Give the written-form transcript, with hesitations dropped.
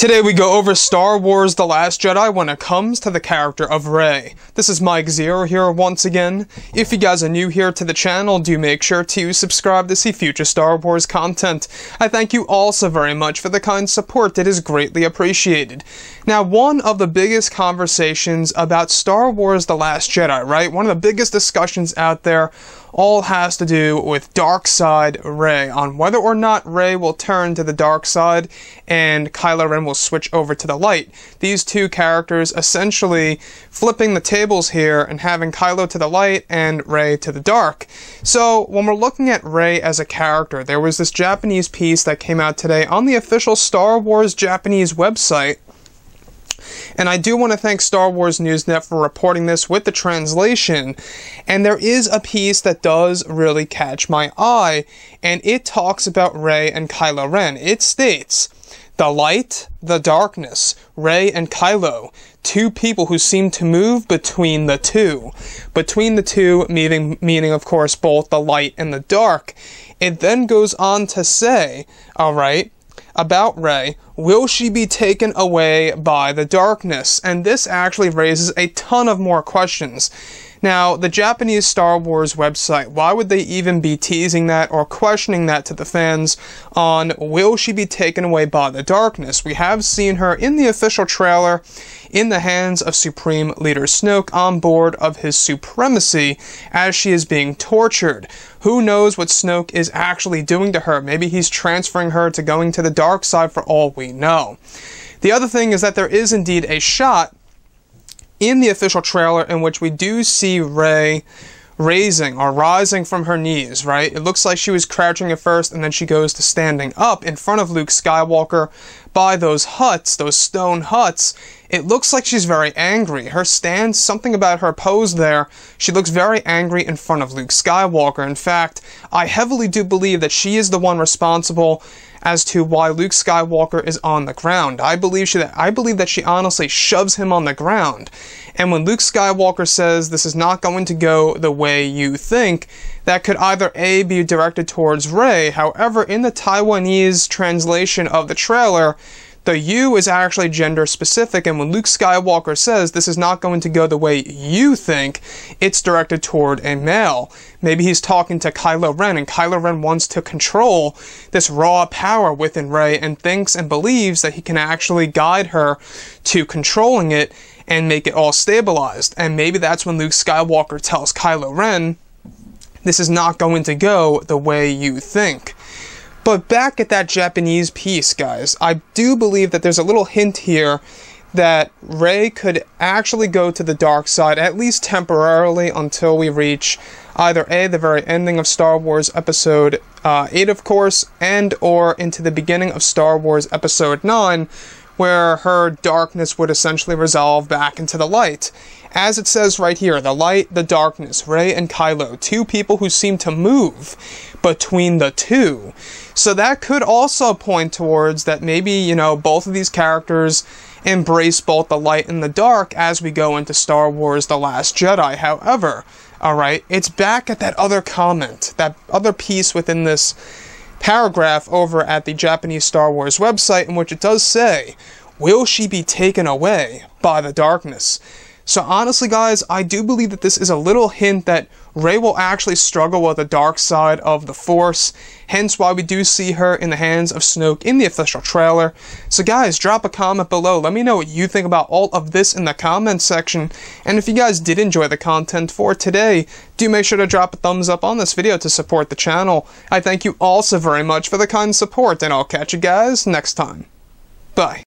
Today we go over Star Wars The Last Jedi when it comes to the character of Rey. This is Mike Zero here once again. If you guys are new here to the channel, do make sure to subscribe to see future Star Wars content. I thank you also very much for the kind support, it is greatly appreciated. Now, one of the biggest conversations about Star Wars The Last Jedi, right? One of the biggest discussions out there all has to do with Dark Side Rey, on whether or not Rey will turn to the dark side and Kylo Ren will switch over to the light. These two characters essentially flipping the tables here and having Kylo to the light and Rey to the dark. So when we're looking at Rey as a character, there was this Japanese piece that came out today on the official Star Wars Japanese website. And I do want to thank Star Wars Newsnet for reporting this with the translation. And there is a piece that does really catch my eye, and it talks about Rey and Kylo Ren. It states, "The light, the darkness, Rey and Kylo, two people who seem to move between the two." Between the two, meaning of course both the light and the dark. It then goes on to say, alright, about Rey, will she be taken away by the darkness? And this actually raises a ton of more questions. Now, the Japanese Star Wars website, why would they even be teasing that or questioning that to the fans on will she be taken away by the darkness? We have seen her in the official trailer in the hands of Supreme Leader Snoke on board of his supremacy as she is being tortured. Who knows what Snoke is actually doing to her? Maybe he's transferring her to going to the dark side for all we know. The other thing is that there is indeed a shot in the official trailer in which we do see Rey rising from her knees, right? It looks like she was crouching at first and then she goes to standing up in front of Luke Skywalker by those huts, those stone huts. It looks like she's very angry. Her stance, something about her pose there, she looks very angry in front of Luke Skywalker. In fact, I heavily do believe that she is the one responsible as to why Luke Skywalker is on the ground. I believe that she honestly shoves him on the ground. And when Luke Skywalker says this is not going to go the way you think, that could either A, be directed towards Rey. However, in the Taiwanese translation of the trailer, the you is actually gender specific, and when Luke Skywalker says this is not going to go the way you think, it's directed toward a male. Maybe he's talking to Kylo Ren, and Kylo Ren wants to control this raw power within Rey and thinks and believes that he can actually guide her to controlling it and make it all stabilized. And maybe that's when Luke Skywalker tells Kylo Ren, this is not going to go the way you think. But back at that Japanese piece, guys, I do believe that there's a little hint here that Rey could actually go to the dark side, at least temporarily, until we reach either A, the very ending of Star Wars Episode 8, of course, and or into the beginning of Star Wars Episode 9, where her darkness would essentially resolve back into the light. As it says right here, the light, the darkness, Rey and Kylo, two people who seem to move between the two. So that could also point towards that maybe, you know, both of these characters embrace both the light and the dark as we go into Star Wars The Last Jedi. However, alright, it's back at that other comment, that other piece within this paragraph over at the Japanese Star Wars website in which it does say, will she be taken away by the darkness? So honestly, guys, I do believe that this is a little hint that Rey will actually struggle with the dark side of the Force, hence why we do see her in the hands of Snoke in the official trailer. So guys, drop a comment below, let me know what you think about all of this in the comments section, and if you guys did enjoy the content for today, do make sure to drop a thumbs up on this video to support the channel. I thank you also very much for the kind support, and I'll catch you guys next time. Bye.